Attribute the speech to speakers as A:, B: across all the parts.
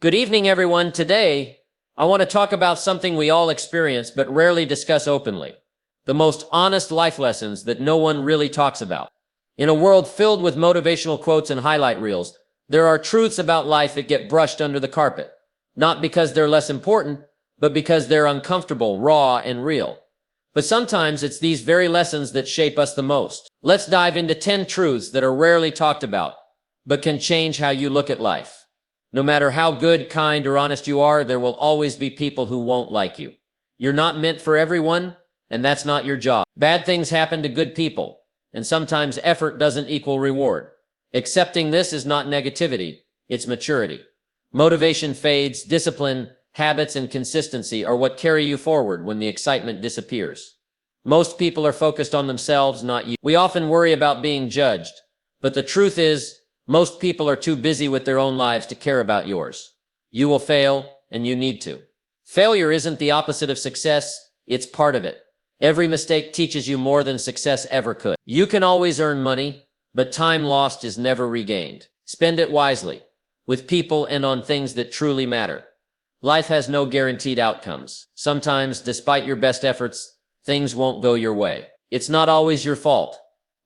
A: Good evening, everyone. Today, I want to talk about something we all experience but rarely discuss openly. The most honest life lessons that no one really talks about. In a world filled with motivational quotes and highlight reels, there are truths about life that get brushed under the carpet. Not because they're less important, but because they're uncomfortable, raw, and real. But sometimes it's these very lessons that shape us the most. Let's dive into 10 truths that are rarely talked about, but can change how you look at life. No matter how good, kind, or honest you are, there will always be people who won't like you. You're not meant for everyone, and that's not your job. Bad things happen to good people, and sometimes effort doesn't equal reward. Accepting this is not negativity, it's maturity. Motivation fades, discipline, habits, and consistency are what carry you forward when the excitement disappears. Most people are focused on themselves, not you. We often worry about being judged, but the truth is, most people are too busy with their own lives to care about yours. You will fail, and you need to. Failure isn't the opposite of success, it's part of it. Every mistake teaches you more than success ever could. You can always earn money, but time lost is never regained. Spend it wisely, with people and on things that truly matter. Life has no guaranteed outcomes. Sometimes, despite your best efforts, things won't go your way. It's not always your fault.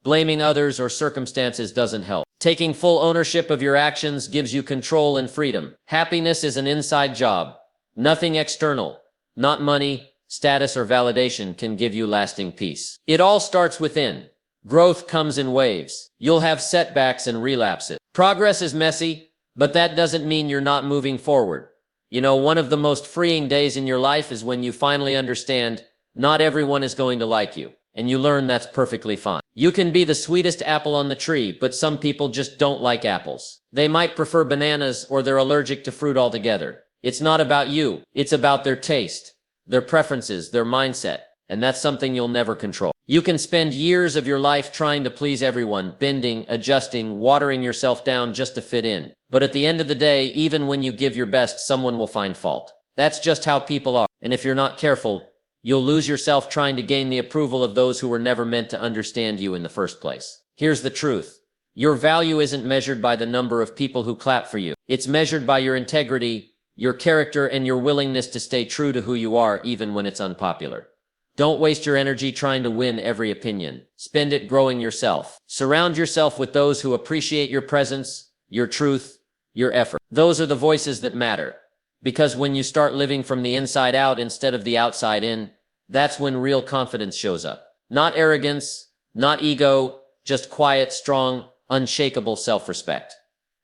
A: Blaming others or circumstances doesn't help. Taking full ownership of your actions gives you control and freedom. Happiness is an inside job. Nothing external, not money, status, or validation can give you lasting peace. It all starts within. Growth comes in waves. You'll have setbacks and relapses. Progress is messy, but that doesn't mean you're not moving forward. One of the most freeing days in your life is when you finally understand not everyone is going to like you, and you learn that's perfectly fine. You can be the sweetest apple on the tree, but some people just don't like apples. They might prefer bananas or they're allergic to fruit altogether. It's not about you. It's about their taste, their preferences, their mindset, and that's something you'll never control. You can spend years of your life trying to please everyone, bending, adjusting, watering yourself down just to fit in. But at the end of the day, even when you give your best, someone will find fault. That's just how people are. And if you're not careful, you'll lose yourself trying to gain the approval of those who were never meant to understand you in the first place. Here's the truth. Your value isn't measured by the number of people who clap for you. It's measured by your integrity, your character, and your willingness to stay true to who you are even when it's unpopular. Don't waste your energy trying to win every opinion. Spend it growing yourself. Surround yourself with those who appreciate your presence, your truth, your effort. Those are the voices that matter. Because when you start living from the inside out instead of the outside in, that's when real confidence shows up. Not arrogance, not ego, just quiet, strong, unshakable self-respect.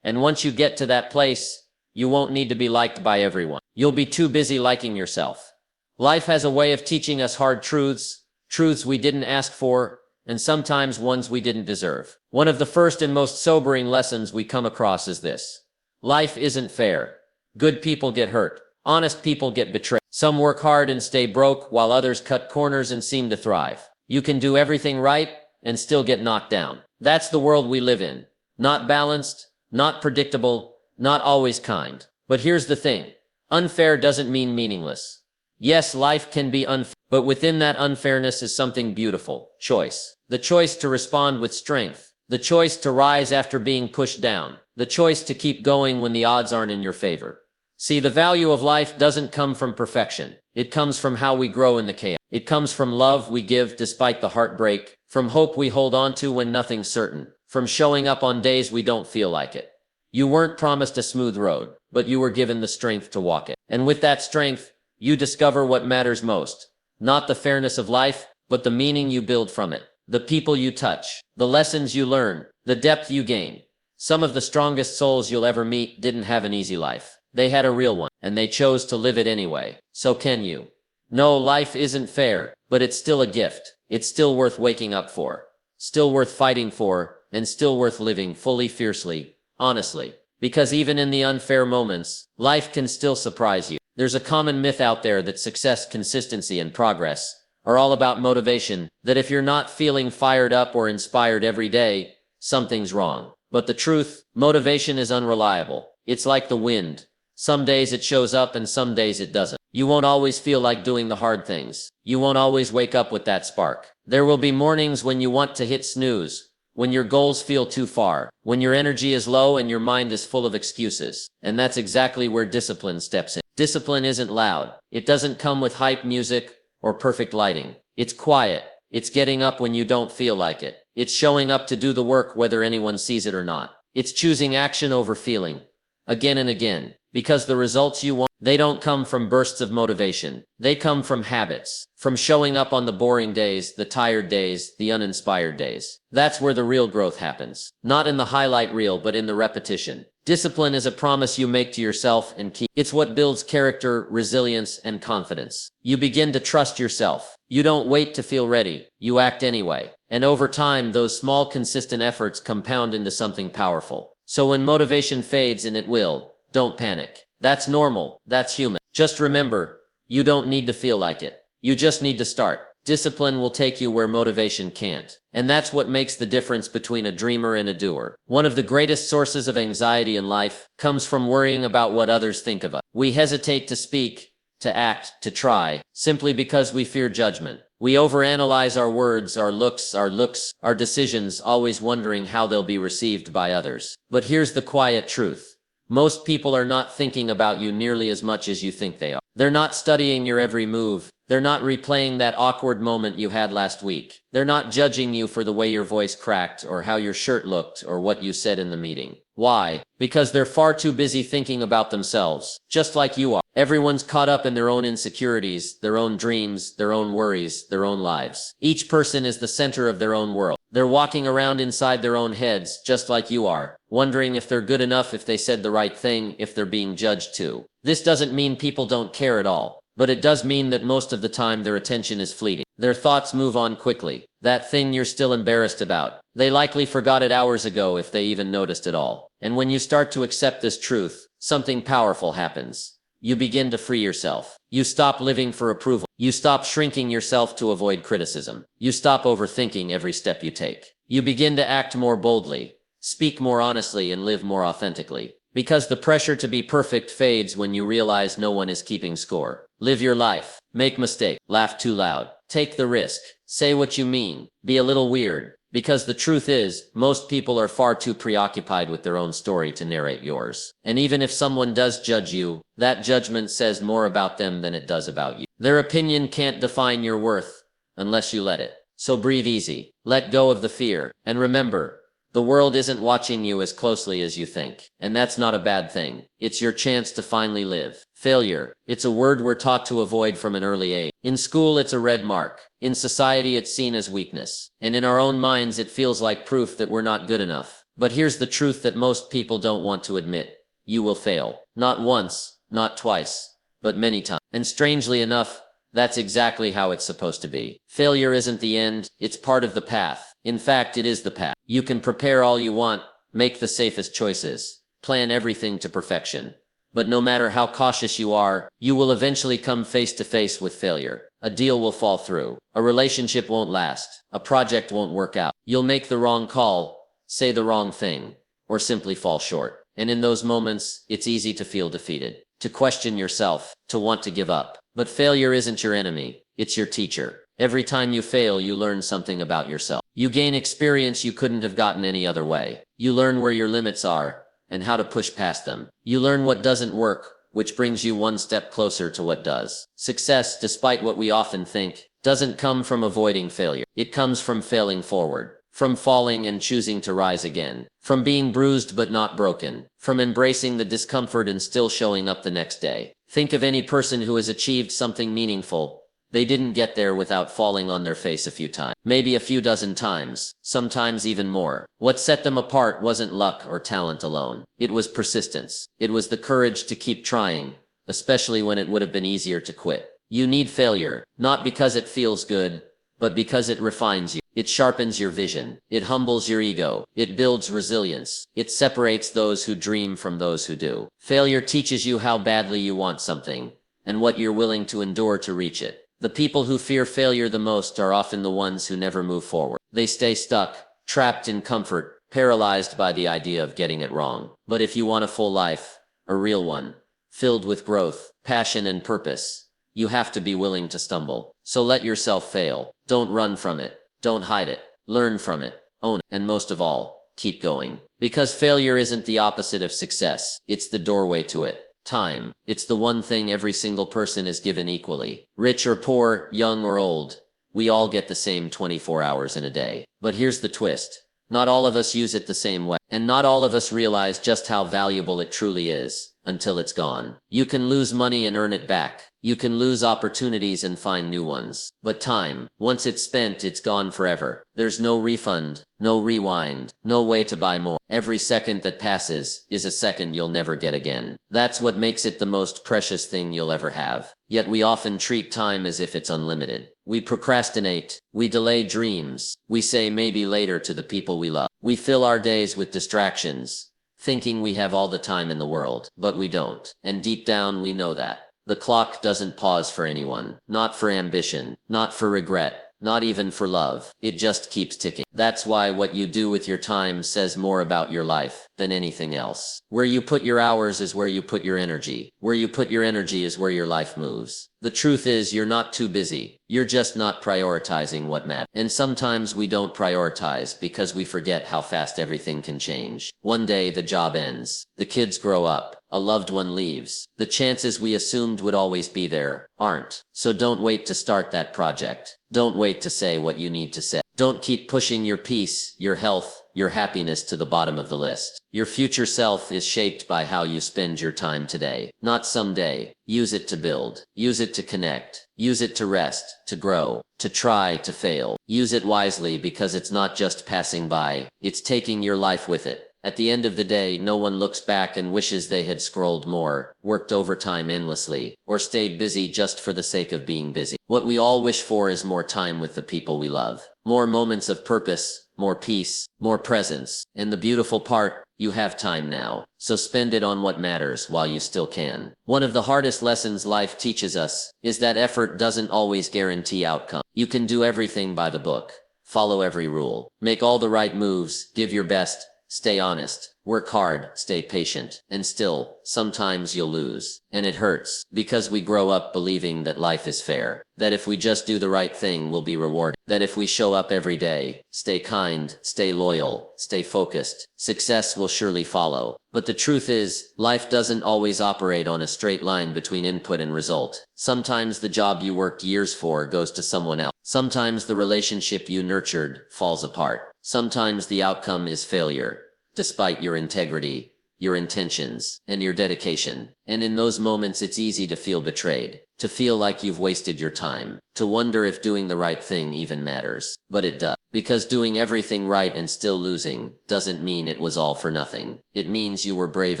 A: And once you get to that place, you won't need to be liked by everyone. You'll be too busy liking yourself. Life has a way of teaching us hard truths, truths we didn't ask for, and sometimes ones we didn't deserve. One of the first and most sobering lessons we come across is this. Life isn't fair. Good people get hurt. Honest people get betrayed. Some work hard and stay broke, while others cut corners and seem to thrive. You can do everything right and still get knocked down. That's the world we live in. Not balanced, not predictable, not always kind. But here's the thing. Unfair doesn't mean meaningless. Yes, life can be unfair, but within that unfairness is something beautiful. Choice. The choice to respond with strength. The choice to rise after being pushed down. The choice to keep going when the odds aren't in your favor. See, the value of life doesn't come from perfection. It comes from how we grow in the chaos. It comes from love we give despite the heartbreak, from hope we hold on to when nothing's certain, from showing up on days we don't feel like it. You weren't promised a smooth road, but you were given the strength to walk it. And with that strength, you discover what matters most. Not the fairness of life, but the meaning you build from it. The people you touch, the lessons you learn, the depth you gain. Some of the strongest souls you'll ever meet didn't have an easy life. They had a real one, and they chose to live it anyway. So can you. No, life isn't fair, but it's still a gift. It's still worth waking up for. Still worth fighting for, and still worth living fully, fiercely, honestly. Because even in the unfair moments, life can still surprise you. There's a common myth out there that success, consistency, and progress are all about motivation, that if you're not feeling fired up or inspired every day, something's wrong. But the truth, motivation is unreliable. It's like the wind. Some days it shows up and some days it doesn't. You won't always feel like doing the hard things. You won't always wake up with that spark. There will be mornings when you want to hit snooze, when your goals feel too far, when your energy is low and your mind is full of excuses. And that's exactly where discipline steps in. Discipline isn't loud. It doesn't come with hype music or perfect lighting. It's quiet. It's getting up when you don't feel like it. It's showing up to do the work whether anyone sees it or not. It's choosing action over feeling, again and again, because the results you want, they don't come from bursts of motivation. They come from habits, from showing up on the boring days, the tired days, the uninspired days. That's where the real growth happens. Not in the highlight reel, but in the repetition. Discipline is a promise you make to yourself and keep. It's what builds character, resilience, and confidence. You begin to trust yourself. You don't wait to feel ready. You act anyway. And over time, those small, consistent efforts compound into something powerful. So when motivation fades, and it will, don't panic. That's normal. That's human. Just remember, you don't need to feel like it. You just need to start. Discipline will take you where motivation can't. And that's what makes the difference between a dreamer and a doer. One of the greatest sources of anxiety in life comes from worrying about what others think of us. We hesitate to speak, to act, to try, simply because we fear judgment. We overanalyze our words, our looks, our decisions, always wondering how they'll be received by others. But here's the quiet truth. Most people are not thinking about you nearly as much as you think they are. They're not studying your every move. They're not replaying that awkward moment you had last week. They're not judging you for the way your voice cracked or how your shirt looked or what you said in the meeting. Why? Because they're far too busy thinking about themselves, just like you are. Everyone's caught up in their own insecurities, their own dreams, their own worries, their own lives. Each person is the center of their own world. They're walking around inside their own heads, just like you are, wondering if they're good enough, if they said the right thing, if they're being judged too. This doesn't mean people don't care at all, but it does mean that most of the time their attention is fleeting. Their thoughts move on quickly. That thing you're still embarrassed about, they likely forgot it hours ago if they even noticed at all. And when you start to accept this truth, something powerful happens. You begin to free yourself. You stop living for approval. You stop shrinking yourself to avoid criticism. You stop overthinking every step you take. You begin to act more boldly, speak more honestly, and live more authentically. Because the pressure to be perfect fades when you realize no one is keeping score. Live your life. Make mistakes. Laugh too loud. Take the risk. Say what you mean. Be a little weird. Because the truth is, most people are far too preoccupied with their own story to narrate yours. And even if someone does judge you, that judgment says more about them than it does about you. Their opinion can't define your worth unless you let it. So breathe easy. Let go of the fear. And remember, the world isn't watching you as closely as you think. And that's not a bad thing. It's your chance to finally live. Failure. It's a word we're taught to avoid from an early age. In school, it's a red mark. In society, it's seen as weakness. And in our own minds, it feels like proof that we're not good enough. But here's the truth that most people don't want to admit. You will fail. Not once, not twice, but many times. And strangely enough, that's exactly how it's supposed to be. Failure isn't the end, it's part of the path. In fact, it is the path. You can prepare all you want, make the safest choices, plan everything to perfection. But no matter how cautious you are, you will eventually come face to face with failure. A deal will fall through. A relationship won't last. A project won't work out. You'll make the wrong call, say the wrong thing, or simply fall short. And in those moments, it's easy to feel defeated, to question yourself, to want to give up. But failure isn't your enemy. It's your teacher. Every time you fail, you learn something about yourself. You gain experience you couldn't have gotten any other way. You learn where your limits are and how to push past them. You learn what doesn't work, which brings you one step closer to what does. Success, despite what we often think, doesn't come from avoiding failure. It comes from failing forward, from falling and choosing to rise again, from being bruised but not broken, from embracing the discomfort and still showing up the next day. Think of any person who has achieved something meaningful. They didn't get there without falling on their face a few times, maybe a few dozen times, sometimes even more. What set them apart wasn't luck or talent alone. It was persistence. It was the courage to keep trying, especially when it would have been easier to quit. You need failure, not because it feels good, but because it refines you. It sharpens your vision. It humbles your ego. It builds resilience. It separates those who dream from those who do. Failure teaches you how badly you want something, and what you're willing to endure to reach it. The people who fear failure the most are often the ones who never move forward. They stay stuck, trapped in comfort, paralyzed by the idea of getting it wrong. But if you want a full life, a real one, filled with growth, passion, and purpose, you have to be willing to stumble. So let yourself fail. Don't run from it. Don't hide it. Learn from it. own it, and most of all, keep going. Because failure isn't the opposite of success, it's the doorway to it. Time. It's the one thing every single person is given equally. Rich or poor, young or old, we all get the same 24 hours in a day. But here's the twist. Not all of us use it the same way, and not all of us realize just how valuable it truly is until it's gone. You can lose money and earn it back. You can lose opportunities and find new ones. But time, once it's spent, it's gone forever. There's no refund, no rewind, no way to buy more. Every second that passes is a second you'll never get again. That's what makes it the most precious thing you'll ever have. Yet we often treat time as if it's unlimited. We procrastinate. We delay dreams. We say maybe later to the people we love. We fill our days with distractions, thinking we have all the time in the world. But we don't. And deep down we know that. The clock doesn't pause for anyone. Not for ambition. Not for regret. Not even for love. It just keeps ticking. That's why what you do with your time says more about your life than anything else. Where you put your hours is where you put your energy. Where you put your energy is where your life moves. The truth is, you're not too busy. You're just not prioritizing what matters. And sometimes we don't prioritize because we forget how fast everything can change. One day the job ends. The kids grow up. A loved one leaves. The chances we assumed would always be there aren't. So don't wait to start that project. Don't wait to say what you need to say. Don't keep pushing your peace, your health, your happiness to the bottom of the list. Your future self is shaped by how you spend your time today, not someday. Use it to build. Use it to connect. Use it to rest, to grow, to try, to fail. Use it wisely because it's not just passing by. It's taking your life with it. At the end of the day, no one looks back and wishes they had scrolled more, worked overtime endlessly, or stayed busy just for the sake of being busy. What we all wish for is more time with the people we love. More moments of purpose, more peace, more presence. And the beautiful part, you have time now. So spend it on what matters while you still can. One of the hardest lessons life teaches us is that effort doesn't always guarantee outcome. You can do everything by the book, follow every rule, make all the right moves, give your best, stay honest, work hard, stay patient, and still, sometimes you'll lose. And it hurts, because we grow up believing that life is fair, that if we just do the right thing, we'll be rewarded, that if we show up every day, stay kind, stay loyal, stay focused, success will surely follow. But the truth is, life doesn't always operate on a straight line between input and result. Sometimes the job you worked years for goes to someone else. Sometimes the relationship you nurtured falls apart. Sometimes the outcome is failure, despite your integrity, your intentions, and your dedication. And in those moments it's easy to feel betrayed, to feel like you've wasted your time, to wonder if doing the right thing even matters. But it does. Because doing everything right and still losing doesn't mean it was all for nothing. It means you were brave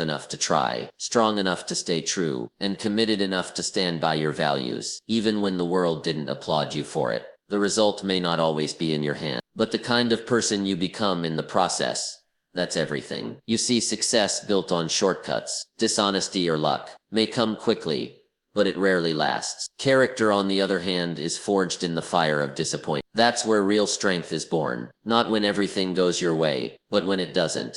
A: enough to try, strong enough to stay true, and committed enough to stand by your values, even when the world didn't applaud you for it. The result may not always be in your hand, but the kind of person you become in the process, that's everything. You see, success built on shortcuts, dishonesty or luck, may come quickly, but it rarely lasts. Character, on the other hand, is forged in the fire of disappointment. That's where real strength is born. Not when everything goes your way, but when it doesn't,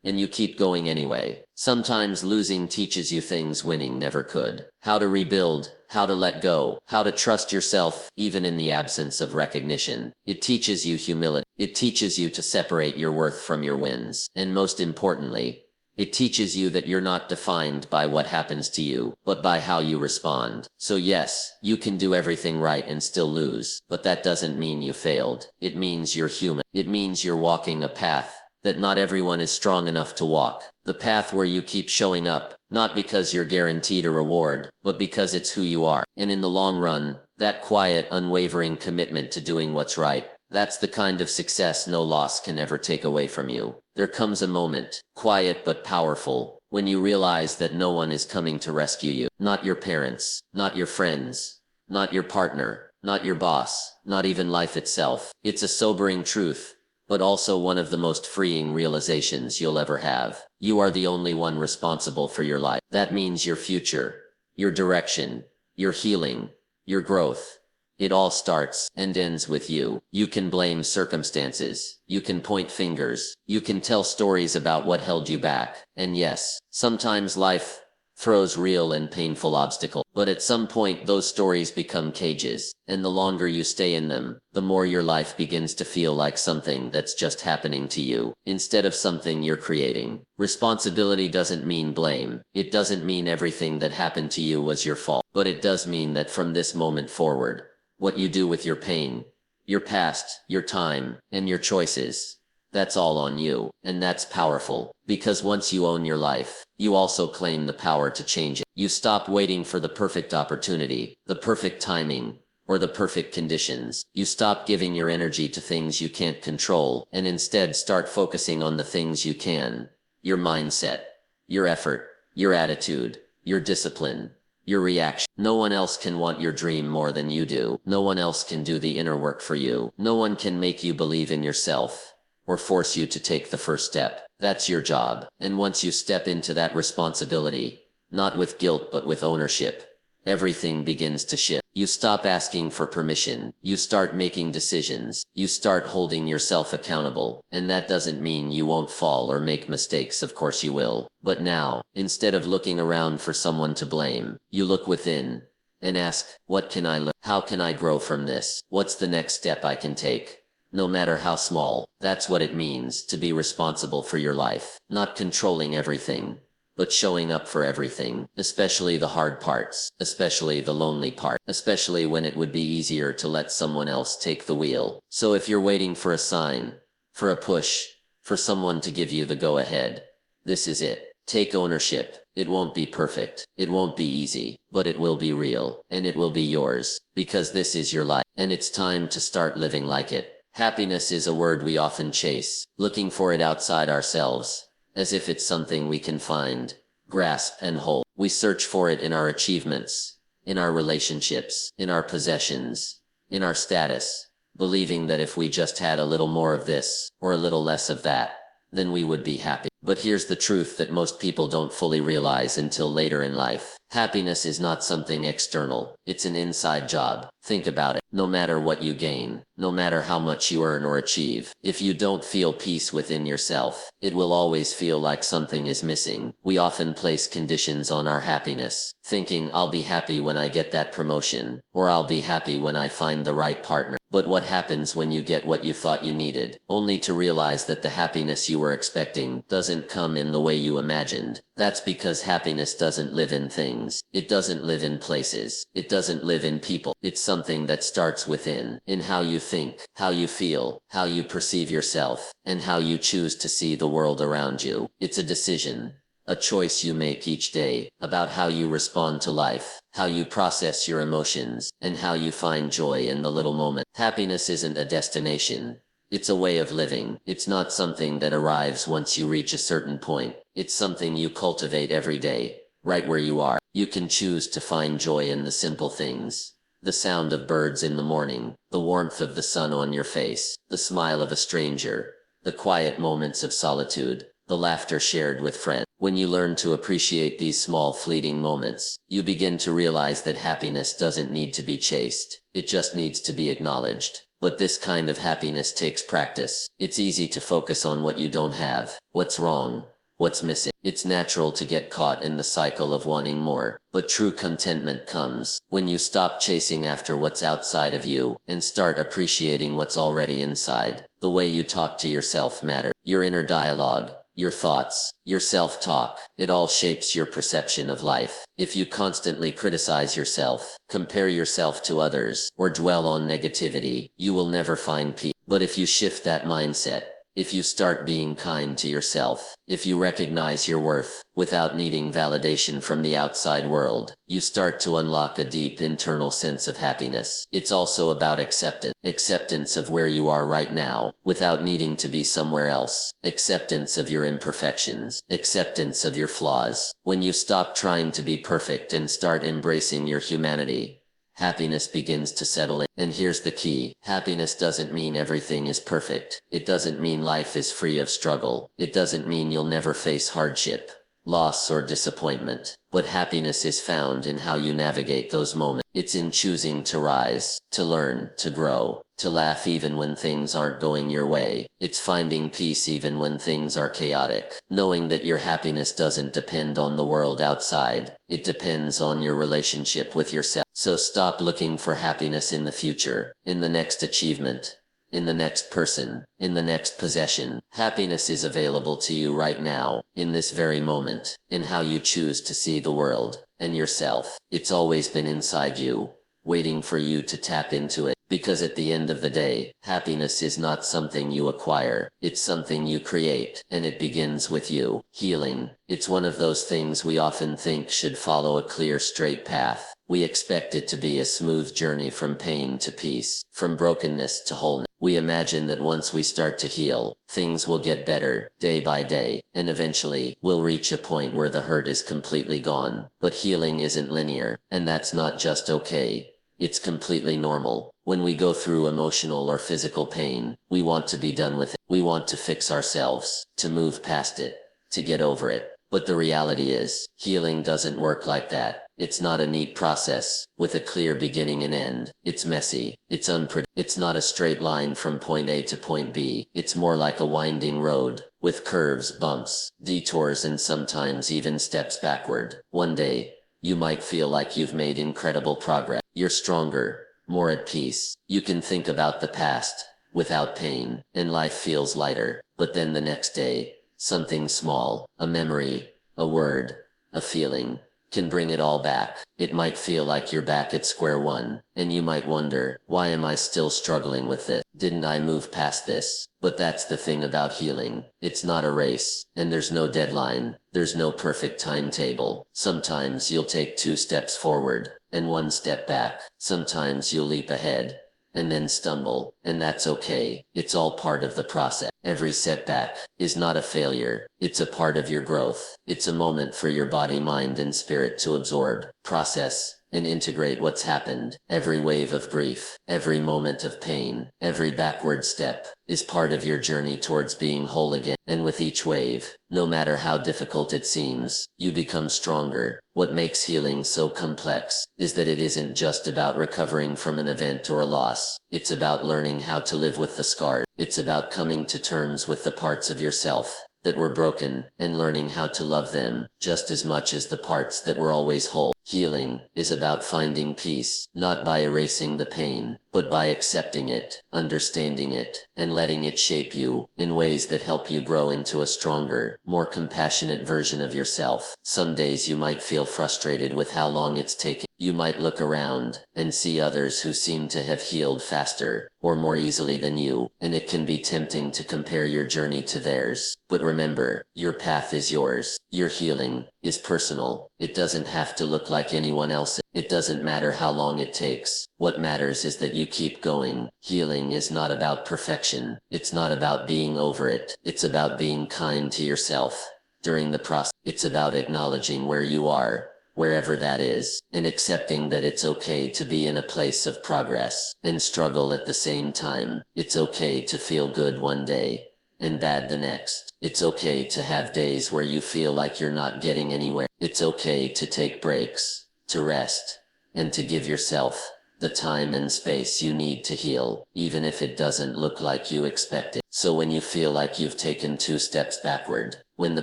A: and you keep going anyway. Sometimes losing teaches you things winning never could. How to rebuild, how to let go, how to trust yourself even in the absence of recognition. It teaches you humility. It teaches you to separate your worth from your wins. And most importantly, it teaches you that you're not defined by what happens to you, but by how you respond. So yes, you can do everything right and still lose, but that doesn't mean you failed. It means you're human. It means you're walking a path that not everyone is strong enough to walk. The path where you keep showing up, not because you're guaranteed a reward, but because it's who you are. And in the long run, that quiet, unwavering commitment to doing what's right, that's the kind of success no loss can ever take away from you. There comes a moment, quiet but powerful, when you realize that no one is coming to rescue you. Not your parents, not your friends, not your partner, not your boss, not even life itself. It's a sobering truth, but also one of the most freeing realizations you'll ever have. You are the only one responsible for your life. That means your future, your direction, your healing, your growth. It all starts and ends with you. You can blame circumstances. You can point fingers. You can tell stories about what held you back. And yes, sometimes life throws real and painful obstacles. But at some point those stories become cages, and the longer you stay in them, the more your life begins to feel like something that's just happening to you, instead of something you're creating. Responsibility doesn't mean blame. It doesn't mean everything that happened to you was your fault. But it does mean that from this moment forward, what you do with your pain, your past, your time, and your choices, that's all on you. And that's powerful, because once you own your life, you also claim the power to change it. You stop waiting for the perfect opportunity, the perfect timing, or the perfect conditions. You stop giving your energy to things you can't control, and instead start focusing on the things you can. Your mindset, your effort, your attitude, your discipline, your reaction. No one else can want your dream more than you do. No one else can do the inner work for you. No one can make you believe in yourself or force you to take the first step. That's your job. And once you step into that responsibility, not with guilt but with ownership, everything begins to shift. You stop asking for permission. You start making decisions. You start holding yourself accountable. And that doesn't mean you won't fall or make mistakes, of course you will. But now, instead of looking around for someone to blame, you look within and ask, what can I learn? How can I grow from this? What's the next step I can take? No matter how small. That's what it means to be responsible for your life. Not controlling everything, but showing up for everything, especially the hard parts, especially the lonely part, especially when it would be easier to let someone else take the wheel. So if you're waiting for a sign, for a push, for someone to give you the go-ahead, this is it. Take ownership. It won't be perfect. It won't be easy, but it will be real, and it will be yours, because this is your life, and it's time to start living like it. Happiness is a word we often chase, looking for it outside ourselves, as if it's something we can find, grasp, and hold. We search for it in our achievements, in our relationships, in our possessions, in our status, believing that if we just had a little more of this, or a little less of that, then we would be happy. But here's the truth that most people don't fully realize until later in life. Happiness is not something external. It's an inside job. Think about it. No matter what you gain, no matter how much you earn or achieve, if you don't feel peace within yourself, it will always feel like something is missing. We often place conditions on our happiness, thinking I'll be happy when I get that promotion, or I'll be happy when I find the right partner. But what happens when you get what you thought you needed, only to realize that the happiness you were expecting doesn't come in the way you imagined? That's because happiness doesn't live in things. It doesn't live in places. It doesn't live in people. It's something that starts within, in how you think, how you feel, how you perceive yourself, and how you choose to see the world around you. It's a decision, a choice you make each day about how you respond to life, how you process your emotions, and how you find joy in the little moment. Happiness isn't a destination. It's a way of living. It's not something that arrives once you reach a certain point. It's something you cultivate every day, right where you are. You can choose to find joy in the simple things. The sound of birds in the morning, the warmth of the sun on your face, the smile of a stranger, the quiet moments of solitude, the laughter shared with friends. When you learn to appreciate these small fleeting moments, you begin to realize that happiness doesn't need to be chased. It just needs to be acknowledged. But this kind of happiness takes practice. It's easy to focus on what you don't have, what's wrong, what's missing. It's natural to get caught in the cycle of wanting more. But true contentment comes when you stop chasing after what's outside of you and start appreciating what's already inside. The way you talk to yourself matters. Your inner dialogue, your thoughts, your self-talk, it all shapes your perception of life. If you constantly criticize yourself, compare yourself to others, or dwell on negativity, you will never find peace. But if you shift that mindset, if you start being kind to yourself, if you recognize your worth without needing validation from the outside world, you start to unlock a deep internal sense of happiness. It's also about acceptance. Acceptance of where you are right now, without needing to be somewhere else. Acceptance of your imperfections. Acceptance of your flaws. When you stop trying to be perfect and start embracing your humanity, happiness begins to settle in. And here's the key. Happiness doesn't mean everything is perfect. It doesn't mean life is free of struggle. It doesn't mean you'll never face hardship, loss, or disappointment. But happiness is found in how you navigate those moments. It's in choosing to rise, to learn, to grow,
B: To laugh even when things aren't going your way. It's finding peace even when things are chaotic. Knowing that your happiness doesn't depend on the world outside. It depends on your relationship with yourself. So stop looking for happiness in the future, in the next achievement, in the next person, in the next possession. Happiness is available to you right now, in this very moment, in how you choose to see the world and yourself. It's always been inside you, waiting for you to tap into it. Because at the end of the day, happiness is not something you acquire, it's something you create, and it begins with you. Healing. It's one of those things we often think should follow a clear, straight path. We expect it to be a smooth journey from pain to peace, from brokenness to wholeness. We imagine that once we start to heal, things will get better, day by day, and eventually, we'll reach a point where the hurt is completely gone. But healing isn't linear, and that's not just okay. It's completely normal. When we go through emotional or physical pain, we want to be done with it. We want to fix ourselves, to move past it, to get over it. But the reality is, healing doesn't work like that. It's not a neat process, with a clear beginning and end. It's messy. It's unpredictable. It's not a straight line from point A to point B. It's more like a winding road, with curves, bumps, detours, and sometimes even steps backward. One day, you might feel like you've made incredible progress. You're stronger, more at peace. You can think about the past, without pain, and life feels lighter. But then the next day, something small, a memory, a word, a feeling, can bring it all back. It might feel like you're back at square one, and you might wonder, why am I still struggling with this? Didn't I move past this? But that's the thing about healing. It's not a race, and there's no deadline. There's no perfect timetable. Sometimes you'll take 2 steps forward, and 1 step back. Sometimes you'll leap ahead, and then stumble, and that's okay. It's all part of the process. Every setback is not a failure. It's a part of your growth. It's a moment for your body, mind, and spirit to absorb, process, and integrate what's happened. Every wave of grief, every moment of pain, every backward step is part of your journey towards being whole again. And with each wave, no matter how difficult it seems, you become stronger. What makes healing so complex is that it isn't just about recovering from an event or a loss. It's about learning how to live with the scars. It's about coming to terms with the parts of yourself that were broken and learning how to love them just as much as the parts that were always whole. Healing is about finding peace, not by erasing the pain, but by accepting it, understanding it, and letting it shape you in ways that help you grow into a stronger, more compassionate version of yourself. Some days you might feel frustrated with how long it's taken. You might look around and see others who seem to have healed faster or more easily than you, and it can be tempting to compare your journey to theirs. But remember, your path is yours. Your healing is personal. It doesn't have to look like anyone else. It doesn't matter how long it takes. What matters is that you keep going. Healing is not about perfection. It's not about being over it. It's about being kind to yourself during the process. It's about acknowledging where you are, wherever that is, and accepting that it's okay to be in a place of progress and struggle at the same time. It's okay to feel good one day and bad the next. It's okay to have days where you feel like you're not getting anywhere. It's okay to take breaks, to rest, and to give yourself the time and space you need to heal, even if it doesn't look like you expected. So when you feel like you've taken 2 steps backward, when the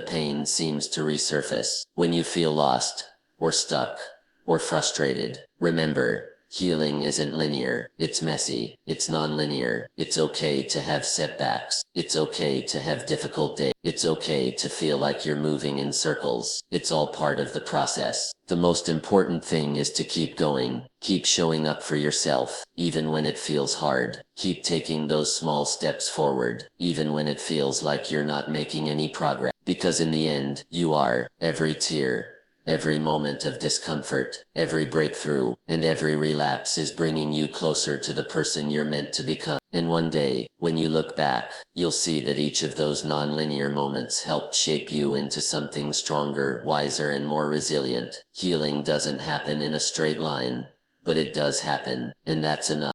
B: pain seems to resurface, when you feel lost, or stuck, or frustrated, remember, healing isn't linear. It's messy. It's non-linear. It's okay to have setbacks. It's okay to have difficult days. It's okay to feel like you're moving in circles. It's all part of the process. The most important thing is to keep going. Keep showing up for yourself, even when it feels hard. Keep taking those small steps forward, even when it feels like you're not making any progress. Because in the end, you are. Every tear, every moment of discomfort, every breakthrough, and every relapse is bringing you closer to the person you're meant to become. And one day, when you look back, you'll see that each of those non-linear moments helped shape you into something stronger, wiser, and more resilient. Healing doesn't happen in a straight line, but it does happen, and that's enough.